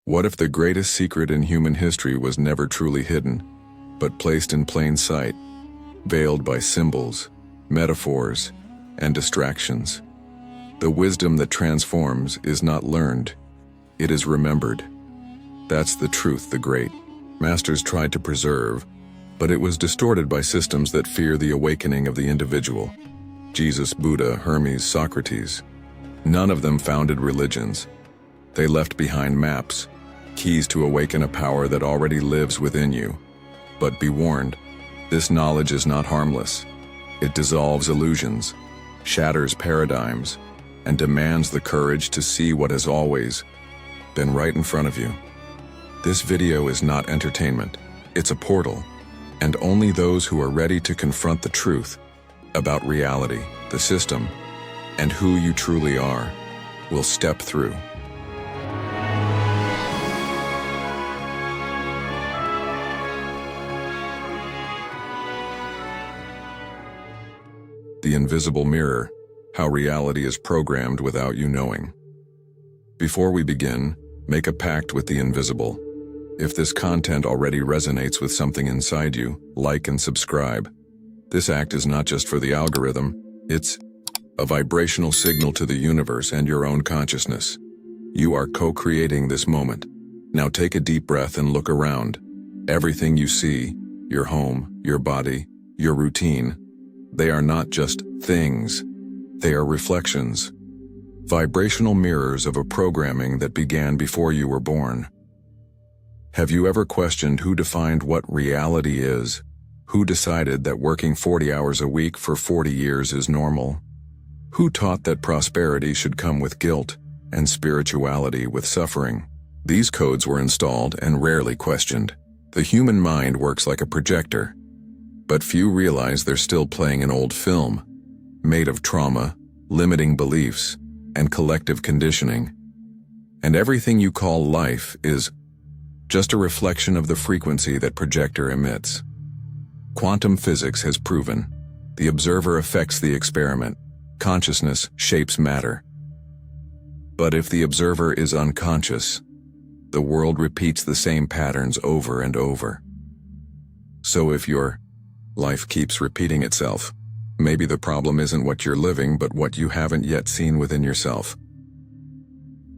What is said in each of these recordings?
What if the greatest secret in human history was never truly hidden, but placed in plain sight, veiled by symbols, metaphors, and distractions? The wisdom that transforms is not learned, it is remembered. That's the truth the great masters tried to preserve, but it was distorted by systems that fear the awakening of the individual. Jesus, Buddha, Hermes, Socrates. None of them founded religions. They left behind maps, keys to awaken a power that already lives within you. But be warned, this knowledge is not harmless. It dissolves illusions, shatters paradigms, and demands the courage to see what has always been right in front of you. This video is not entertainment, it's a portal, and only those who are ready to confront the truth about reality, the system, and who you truly are will step through. The invisible mirror, how reality is programmed without you knowing. Before we begin, make a pact with the invisible. If this content already resonates with something inside you, like and subscribe. This act is not just for the algorithm, it's a vibrational signal to the universe and your own consciousness. You are co-creating this moment. Now take a deep breath and look around. Everything you see, your home, your body, your routine, they are not just things, they are reflections. Vibrational mirrors of a programming that began before you were born. Have you ever questioned who defined what reality is? Who decided that working 40 hours a week for 40 years is normal? Who taught that prosperity should come with guilt and spirituality with suffering? These codes were installed and rarely questioned. The human mind works like a projector, but few realize they're still playing an old film, made of trauma, limiting beliefs, and collective conditioning. And everything you call life is just a reflection of the frequency that projector emits. Quantum physics has proven the observer affects the experiment. Consciousness shapes matter. But if the observer is unconscious, the world repeats the same patterns over and over. So if your life keeps repeating itself, maybe the problem isn't what you're living, but what you haven't yet seen within yourself.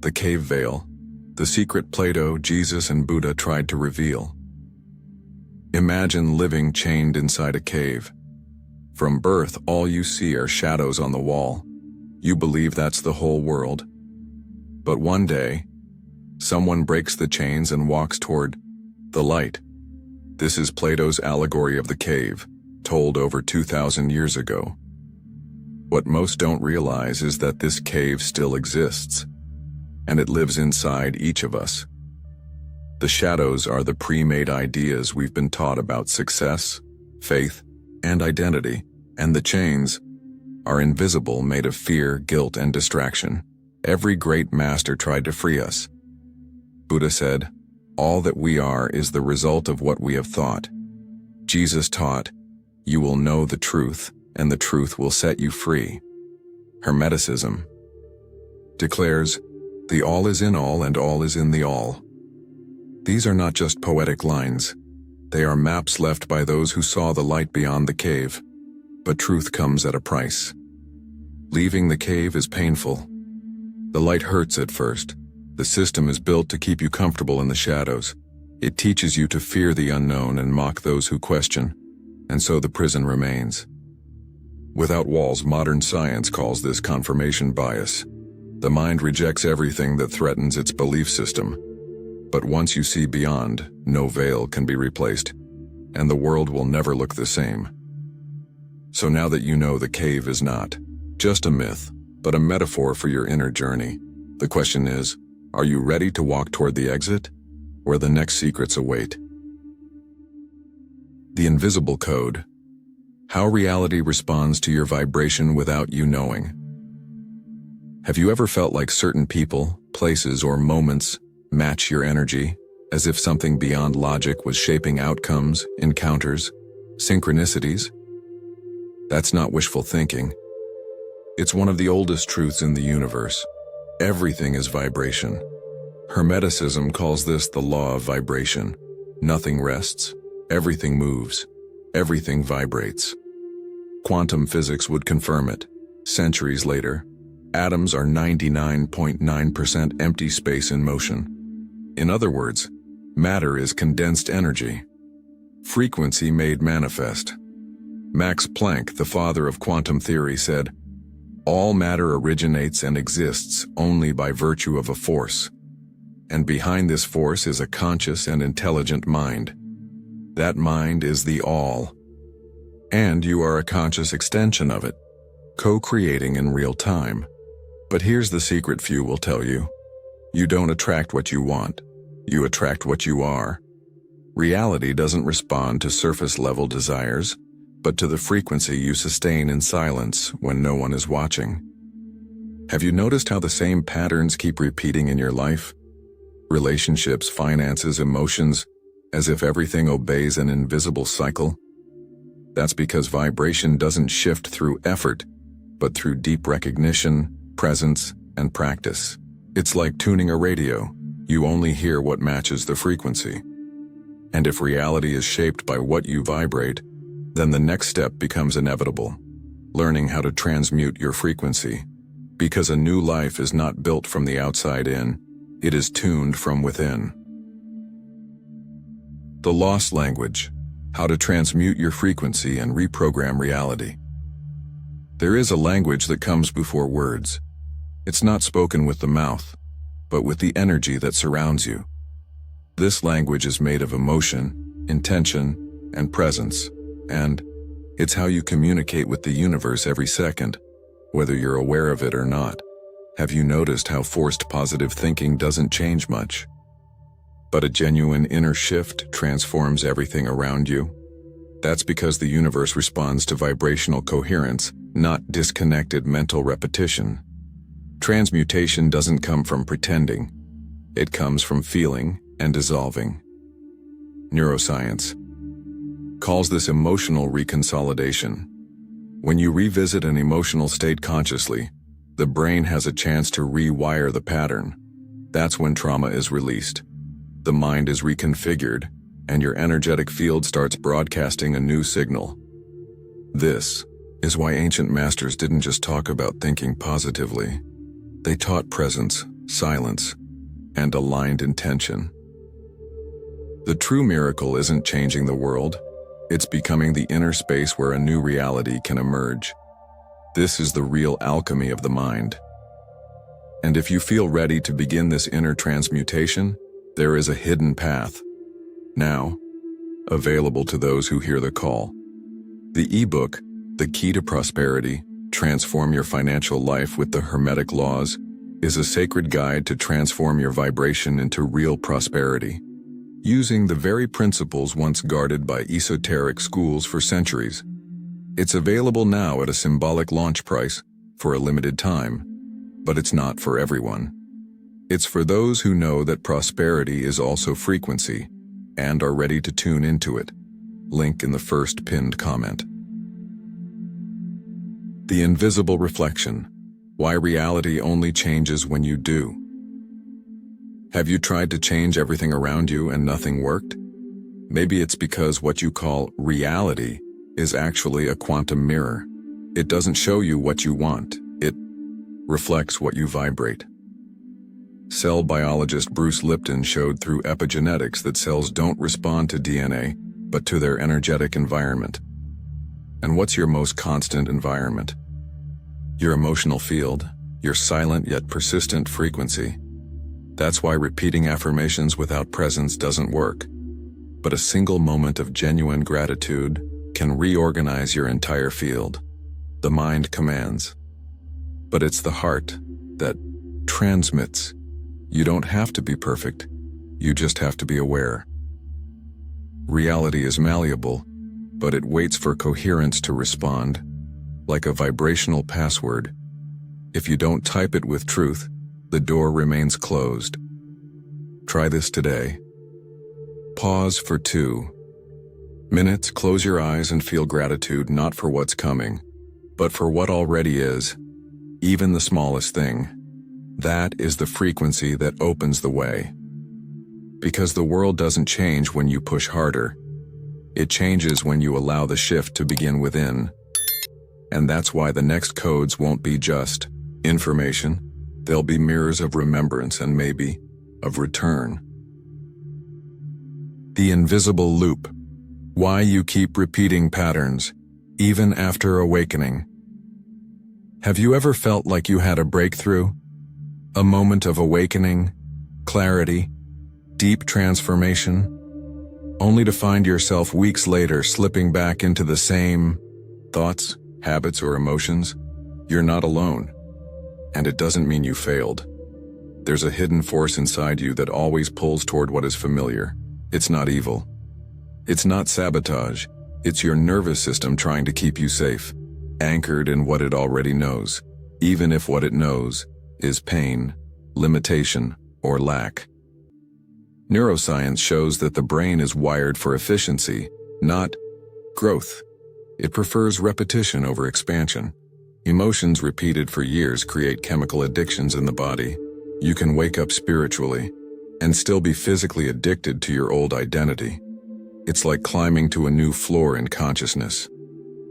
The cave veil, the secret Plato, Jesus, and Buddha tried to reveal. Imagine living chained inside a cave. From birth, all you see are shadows on the wall. You believe that's the whole world. But one day, someone breaks the chains and walks toward the light. This is Plato's allegory of the cave, told over 2,000 years ago. What most don't realize is that this cave still exists, and it lives inside each of us. The shadows are the pre-made ideas we've been taught about success, faith, and identity, and the chains are invisible, made of fear, guilt, and distraction. Every great master tried to free us. Buddha said, "All that we are is the result of what we have thought." Jesus taught, "You will know the truth, and the truth will set you free." Hermeticism declares, "The all is in all, and all is in the all." These are not just poetic lines. They are maps left by those who saw the light beyond the cave. But truth comes at a price. Leaving the cave is painful. The light hurts at first. The system is built to keep you comfortable in the shadows. It teaches you to fear the unknown and mock those who question, and so the prison remains. Without walls, modern science calls this confirmation bias. The mind rejects everything that threatens its belief system. But once you see beyond, no veil can be replaced, and the world will never look the same. So now that you know the cave is not just a myth, but a metaphor for your inner journey, the question is, are you ready to walk toward the exit, where the next secrets await? The invisible code. How reality responds to your vibration without you knowing. Have you ever felt like certain people, places, or moments match your energy, as if something beyond logic was shaping outcomes, encounters, synchronicities? That's not wishful thinking. It's one of the oldest truths in the universe. Everything is vibration. Hermeticism calls this the law of vibration. Nothing rests, everything moves, everything vibrates. Quantum physics would confirm it. Centuries later, atoms are 99.9% empty space in motion. In other words, matter is condensed energy. Frequency made manifest. Max Planck, the father of quantum theory, said, "All matter originates and exists only by virtue of a force. And behind this force is a conscious and intelligent mind. That mind is the all. And you are a conscious extension of it, co-creating in real time. But here's the secret few will tell you. You don't attract what you want. You attract what you are. Reality doesn't respond to surface-level desires, but to the frequency you sustain in silence when no one is watching. Have you noticed how the same patterns keep repeating in your life? Relationships, finances, emotions, as if everything obeys an invisible cycle? That's because vibration doesn't shift through effort, but through deep recognition, presence, and practice. It's like tuning a radio. You only hear what matches the frequency. And if reality is shaped by what you vibrate, then the next step becomes inevitable, learning how to transmute your frequency. Because a new life is not built from the outside in, it is tuned from within. The lost language, how to transmute your frequency and reprogram reality. There is a language that comes before words. It's not spoken with the mouth, but with the energy that surrounds you. This language is made of emotion, intention, and presence, and it's how you communicate with the universe every second, whether you're aware of it or not. Have you noticed how forced positive thinking doesn't change much? But a genuine inner shift transforms everything around you? That's because the universe responds to vibrational coherence, not disconnected mental repetition. Transmutation doesn't come from pretending. It comes from feeling and dissolving. Neuroscience calls this emotional reconsolidation. When you revisit an emotional state consciously, the brain has a chance to rewire the pattern. That's when trauma is released. The mind is reconfigured, and your energetic field starts broadcasting a new signal. This is why ancient masters didn't just talk about thinking positively. They taught presence, silence, and aligned intention. The true miracle isn't changing the world. It's becoming the inner space where a new reality can emerge. This is the real alchemy of the mind. And if you feel ready to begin this inner transmutation, there is a hidden path, now available to those who hear the call. The ebook, The Key to Prosperity, Transform Your Financial Life with the Hermetic Laws, is a sacred guide to transform your vibration into real prosperity, using the very principles once guarded by esoteric schools for centuries. It's available now at a symbolic launch price for a limited time, but it's not for everyone. It's for those who know that prosperity is also frequency and are ready to tune into it. Link in the first pinned comment. The invisible reflection, why reality only changes when you do. Have you tried to change everything around you and nothing worked? Maybe it's because what you call reality is actually a quantum mirror. It doesn't show you what you want, it reflects what you vibrate. Cell biologist Bruce Lipton showed through epigenetics that cells don't respond to DNA, but to their energetic environment. And what's your most constant environment? Your emotional field, your silent yet persistent frequency. That's why repeating affirmations without presence doesn't work. But a single moment of genuine gratitude can reorganize your entire field. The mind commands, but it's the heart that transmits. You don't have to be perfect, you just have to be aware. Reality is malleable, but it waits for coherence to respond, like a vibrational password. If you don't type it with truth, the door remains closed. Try this today. Pause for 2 minutes, close your eyes and feel gratitude not for what's coming, but for what already is, even the smallest thing. That is the frequency that opens the way. Because the world doesn't change when you push harder. It changes when you allow the shift to begin within. And that's why the next codes won't be just information. They'll be mirrors of remembrance and maybe of return. The invisible loop. Why you keep repeating patterns, even after awakening. Have you ever felt like you had a breakthrough? A moment of awakening, clarity, deep transformation, only to find yourself weeks later slipping back into the same thoughts, habits, or emotions? You're not alone. And it doesn't mean you failed. There's a hidden force inside you that always pulls toward what is familiar. It's not evil. It's not sabotage. It's your nervous system trying to keep you safe, anchored in what it already knows, even if what it knows is pain, limitation, or lack. Neuroscience shows that the brain is wired for efficiency, not growth. It prefers repetition over expansion. Emotions repeated for years create chemical addictions in the body. You can wake up spiritually and still be physically addicted to your old identity. It's like climbing to a new floor in consciousness,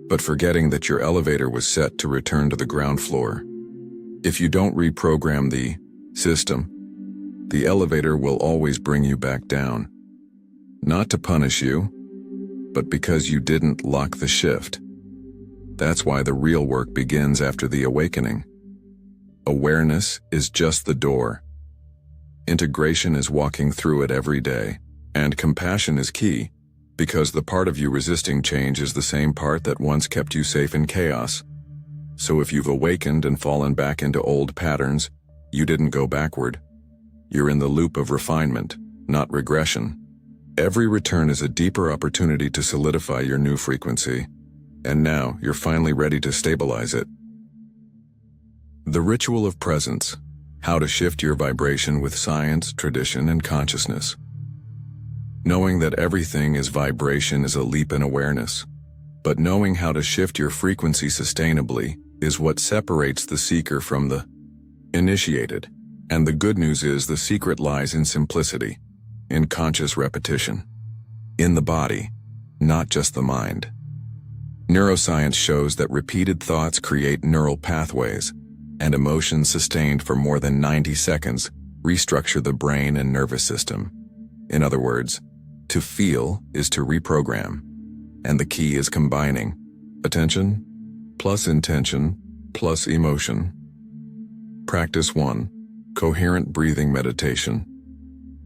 but forgetting that your elevator was set to return to the ground floor. If you don't reprogram the system, the elevator will always bring you back down. Not to punish you, but because you didn't lock the shift. That's why the real work begins after the awakening. Awareness is just the door. Integration is walking through it every day. And compassion is key, because the part of you resisting change is the same part that once kept you safe in chaos. So if you've awakened and fallen back into old patterns, you didn't go backward. You're in the loop of refinement, not regression. Every return is a deeper opportunity to solidify your new frequency. And now you're finally ready to stabilize it. The ritual of presence. How to shift your vibration with science, tradition, and consciousness. Knowing that everything is vibration is a leap in awareness. But knowing how to shift your frequency sustainably is what separates the seeker from the initiated. And the good news is the secret lies in simplicity, in conscious repetition, in the body, not just the mind. Neuroscience shows that repeated thoughts create neural pathways, and emotions sustained for more than 90 seconds restructure the brain and nervous system. In other words, to feel is to reprogram, and the key is combining attention plus intention plus emotion. Practice 1. Coherent breathing meditation.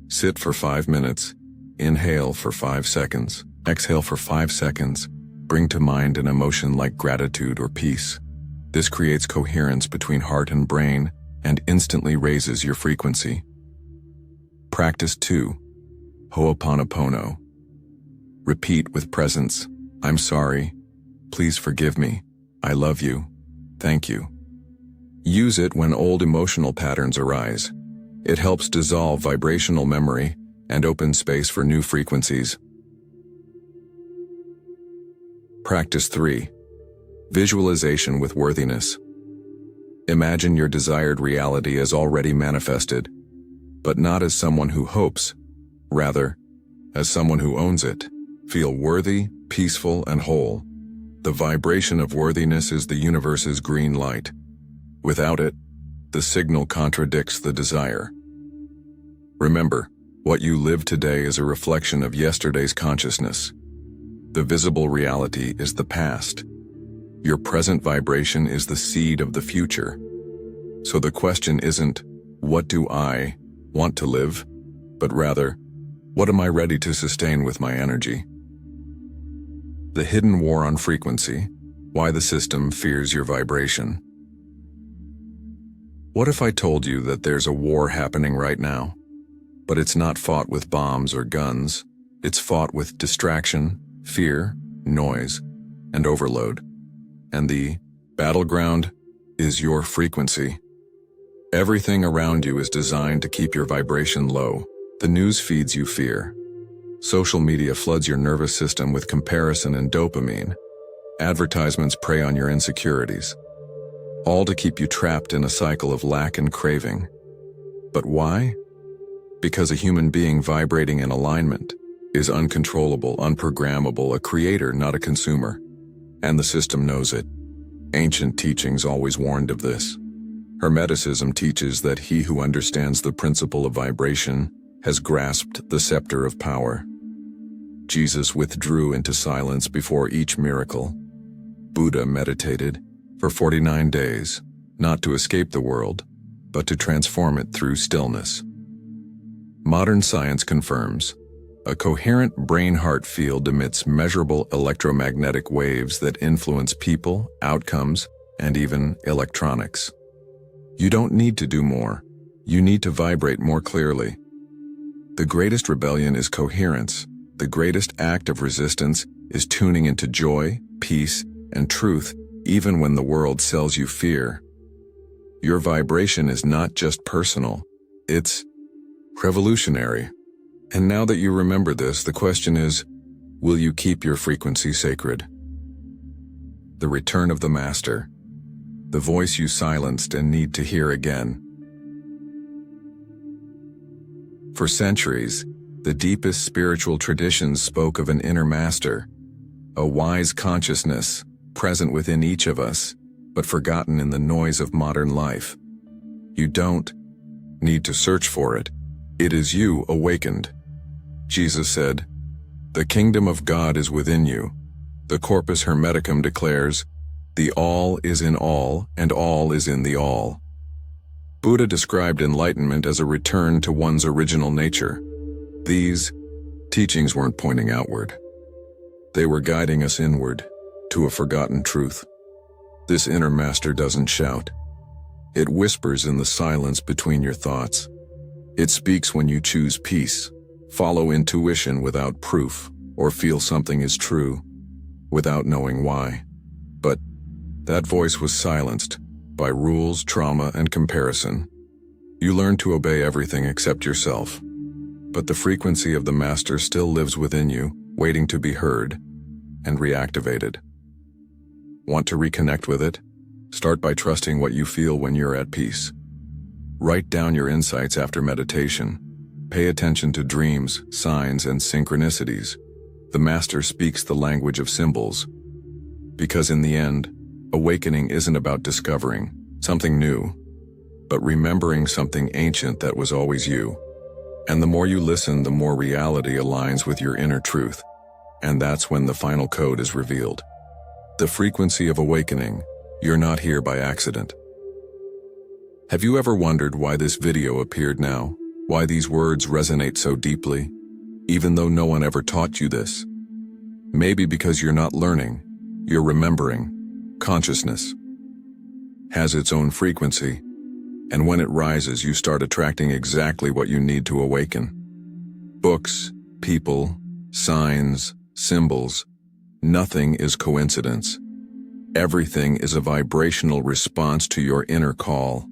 Sit for 5 minutes, inhale for 5 seconds, exhale for 5 seconds. Bring to mind an emotion like gratitude or peace. This creates coherence between heart and brain and instantly raises your frequency. Practice 2. Ho'oponopono. Repeat with presence. I'm sorry. Please forgive me. I love you. Thank you. Use it when old emotional patterns arise. It helps dissolve vibrational memory and open space for new frequencies. Practice 3. Visualization with worthiness. Imagine your desired reality as already manifested, but not as someone who hopes, rather, as someone who owns it. Feel worthy, peaceful, and whole. The vibration of worthiness is the universe's green light. Without it, the signal contradicts the desire. Remember, what you live today is a reflection of yesterday's consciousness. The visible reality is the past. Your present vibration is the seed of the future. So the question isn't, what do I want to live? But rather, what am I ready to sustain with my energy? The hidden war on frequency. Why the system fears your vibration. What if I told you that there's a war happening right now? But it's not fought with bombs or guns. It's fought with distraction, fear, noise, and overload. And the battleground is your frequency. Everything around you is designed to keep your vibration low. The news feeds you fear. Social media floods your nervous system with comparison and dopamine. Advertisements prey on your insecurities. all to keep you trapped in a cycle of lack and craving. But why? Because a human being vibrating in alignment is uncontrollable, unprogrammable, a creator, not a consumer. And the system knows it. Ancient teachings always warned of this. Hermeticism teaches that he who understands the principle of vibration has grasped the scepter of power. Jesus withdrew into silence before each miracle. Buddha meditated for 49 days, not to escape the world, but to transform it through stillness. Modern science confirms a coherent brain-heart field emits measurable electromagnetic waves that influence people, outcomes, and even electronics. You don't need to do more. You need to vibrate more clearly. The greatest rebellion is coherence. The greatest act of resistance is tuning into joy, peace, and truth, even when the world sells you fear. Your vibration is not just personal, it's revolutionary. And now that you remember this, the question is, will you keep your frequency sacred? The return of the Master, the voice you silenced and need to hear again. For centuries, the deepest spiritual traditions spoke of an inner master, a wise consciousness present within each of us, but forgotten in the noise of modern life. You don't need to search for it. It is you awakened. Jesus said, "The kingdom of God is within you." The Corpus Hermeticum declares, "The all is in all, and all is in the all." Buddha described enlightenment as a return to one's original nature. These teachings weren't pointing outward. They were guiding us inward, to a forgotten truth. This inner master doesn't shout. It whispers in the silence between your thoughts. It speaks when you choose peace, follow intuition without proof, or feel something is true, without knowing why. But that voice was silenced by rules, trauma, and comparison. You learn to obey everything except yourself. But the frequency of the Master still lives within you, waiting to be heard and reactivated. Want to reconnect with it? Start by trusting what you feel when you're at peace. Write down your insights after meditation. Pay attention to dreams, signs, and synchronicities. The Master speaks the language of symbols. Because in the end, awakening isn't about discovering something new, but remembering something ancient that was always you. And the more you listen, the more reality aligns with your inner truth. And that's when the final code is revealed. The frequency of awakening. You're not here by accident. Have you ever wondered why this video appeared now? Why these words resonate so deeply, even though no one ever taught you this? Maybe because you're not learning, you're remembering. Consciousness has its own frequency, and when it rises, you start attracting exactly what you need to awaken. Books, people, signs, symbols, nothing is coincidence. Everything is a vibrational response to your inner call.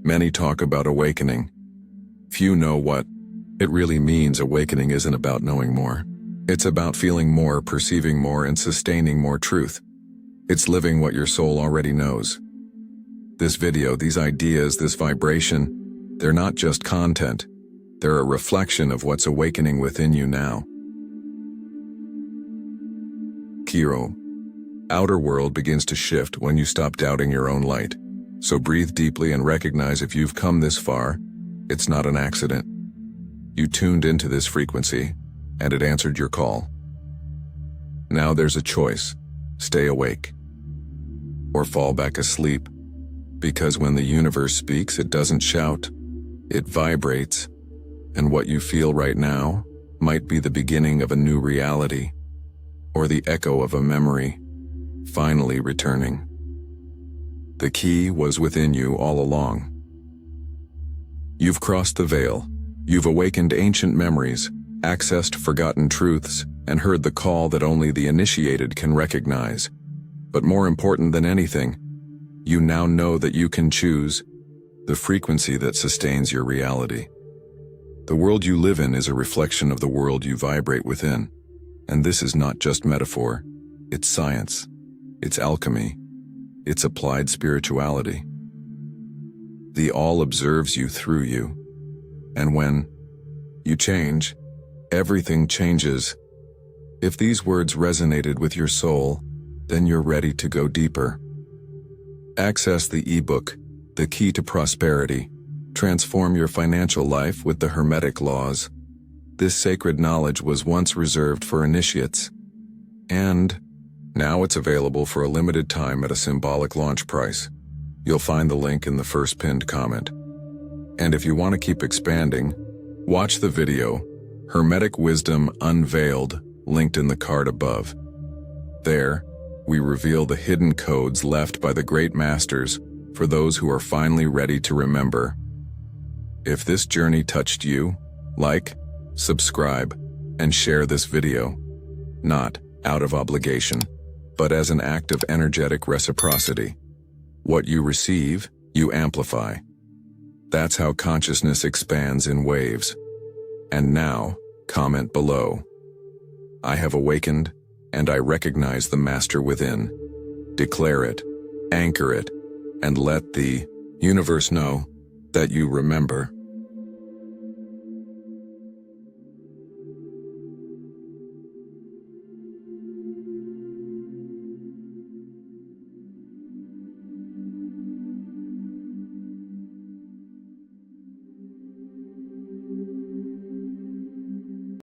Many talk about awakening. Few know what it really means. Awakening isn't about knowing more. It's about feeling more, perceiving more, and sustaining more truth. It's living what your soul already knows. This video, these ideas, this vibration, they're not just content. They're a reflection of what's awakening within you now. Kiro. Outer world begins to shift when you stop doubting your own light. So breathe deeply and recognize if you've come this far, it's not an accident. You tuned into this frequency, and it answered your call. Now there's a choice. Stay awake, or fall back asleep, because when the universe speaks, it doesn't shout, it vibrates, and what you feel right now might be the beginning of a new reality, or the echo of a memory, finally returning. The key was within you all along. You've crossed the veil. You've awakened ancient memories, accessed forgotten truths, and heard the call that only the initiated can recognize. But more important than anything, you now know that you can choose the frequency that sustains your reality. The world you live in is a reflection of the world you vibrate within. And this is not just metaphor, it's science, it's alchemy. It's applied spirituality. The all observes you through you. And when you change, everything changes. If these words resonated with your soul, then you're ready to go deeper. Access the ebook, The Key to Prosperity. Transform your financial life with the Hermetic laws. This sacred knowledge was once reserved for initiates. And now it's available for a limited time at a symbolic launch price. You'll find the link in the first pinned comment. And if you want to keep expanding, watch the video, Hermetic Wisdom Unveiled, linked in the card above. There, we reveal the hidden codes left by the great masters for those who are finally ready to remember. If this journey touched you, like, subscribe, and share this video. Not out of obligation, but as an act of energetic reciprocity. What you receive, you amplify. That's how consciousness expands in waves. And now, comment below. I have awakened, and I recognize the master within. Declare it, anchor it, and let the universe know that you remember.